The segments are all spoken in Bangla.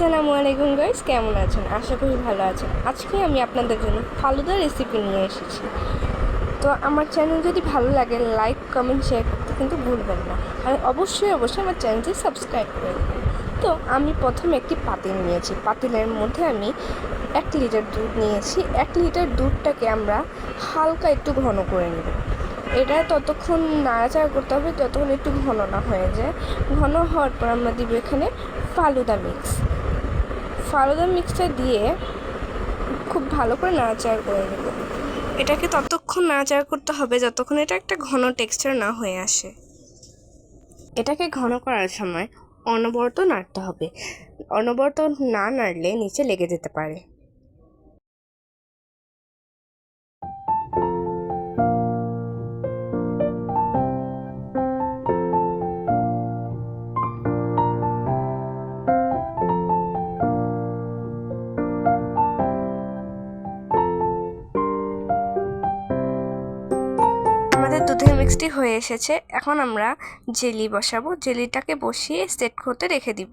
আসসালামু আলাইকুম গাইস, কেমন আছেন? আশা করি ভালো আছেন। আজকে আমি আপনাদের জন্য ফালুদা রেসিপি নিয়ে এসেছি। তো আমার চ্যানেল যদি ভালো লাগে লাইক কমেন্ট শেয়ার করতে কিন্তু ভুলবেন না, আর অবশ্যই আমার চ্যানেলটি সাবস্ক্রাইব করে দেবেন। তো আমি প্রথমে একটি পাতিল নিয়েছি। পাতিলের মধ্যে আমি 1 লিটার দুধ নিয়েছি। 1 লিটার দুধটাকে আমরা হালকা একটু ঘন করে নেব। এটা ততক্ষণ নাড়াচাড়া করতে হবে যতক্ষণ একটু ঘন না হয়ে যায়। ঘন হওয়ার পর আমরা দিব এখানে ফালুদা মিক্সটা দিয়ে খুব ভালো করে নাড়াচাড়া করে নেব। এটাকে ততক্ষণ নাড়াচাড়া করতে হবে যতক্ষণ এটা একটা ঘন টেক্সচার না হয়ে আসে। এটাকে ঘন করার সময় অনবরত নাড়তে হবে। অনবরত না নাড়লে নিচে লেগে যেতে পারে। আমাদের দুধের মিক্সটি হয়ে এসেছে। এখন আমরা জেলি বসাবো। জেলিটাকে বসিয়ে সেট করতে রেখে দিব।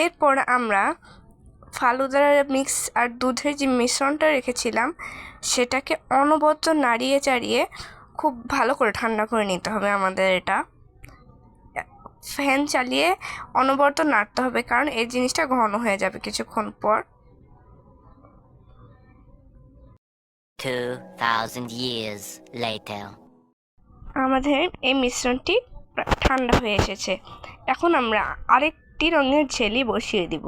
এরপর আমরা ফালুদার মিক্স আর দুধের যে মিশ্রণটা রেখেছিলাম সেটাকে অনবরত নাড়িয়ে চাড়িয়ে খুব ভালো করে ঠান্ডা করে নিতে হবে। আমাদের এটা ফ্যান চালিয়ে অনবরত নাড়তে হবে, কারণ এই জিনিসটা ঘন হয়ে যাবে কিছুক্ষণ পর। 2000 years later. আমাদের এই মিশ্রণটি ঠান্ডা হয়ে এসেছে। এখন আমরা আরেকটি রঙের জেলি বসিয়ে দিব।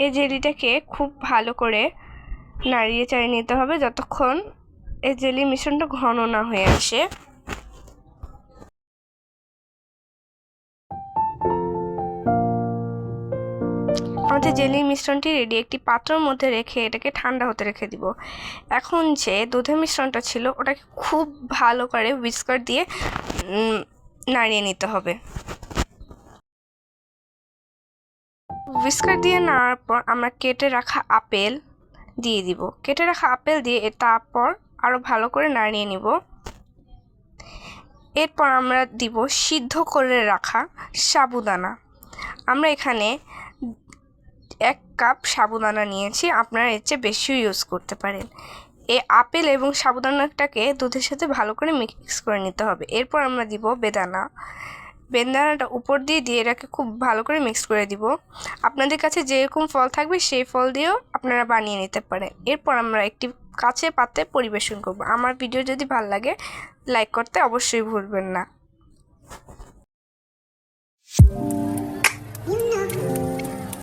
এই জেলিটাকে খুব ভালো করে নাড়িয়ে চাড়িয়ে নিতে হবে যতক্ষণ এই জেলি মিশ্রণটা ঘন না হয়ে আসে। আমাদের জেলি মিশ্রণটি রেডি। একটি পাত্রের মধ্যে রেখে এটাকে ঠান্ডা হতে রেখে দিব। এখন যে দুধের মিশ্রণটা ছিল ওটাকে খুব ভালো করে হুইস্কার দিয়ে নাড়িয়ে নিতে হবে। হুইস্কার দিয়ে নাড়ার পর আমরা কেটে রাখা আপেল দিয়ে দিব। কেটে রাখা আপেল দিয়ে তারপর আরও ভালো করে নাড়িয়ে নিব। এরপর আমরা দিব সিদ্ধ করে রাখা সাবুদানা। আমরা এখানে 1 কাপ সাবুদানা নিয়েছি, আপনারা এর চেয়ে বেশিও ইউজ করতে পারেন। এই আপেল এবং সাবুদানাটাকে দুধের সাথে ভালো করে মিক্স করে নিতে হবে। এরপর আমরা দিব বেদানাটা উপর দিয়ে এটাকে খুব ভালো করে মিক্স করে দিব। আপনাদের কাছে যেরকম ফল থাকবে সেই ফল দিয়েও আপনারা বানিয়ে নিতে পারেন। এরপর আমরা একটি কাচের পাত্রে পরিবেশন করব। আমার ভিডিও যদি ভালো লাগে লাইক করতে অবশ্যই ভুলবেন না।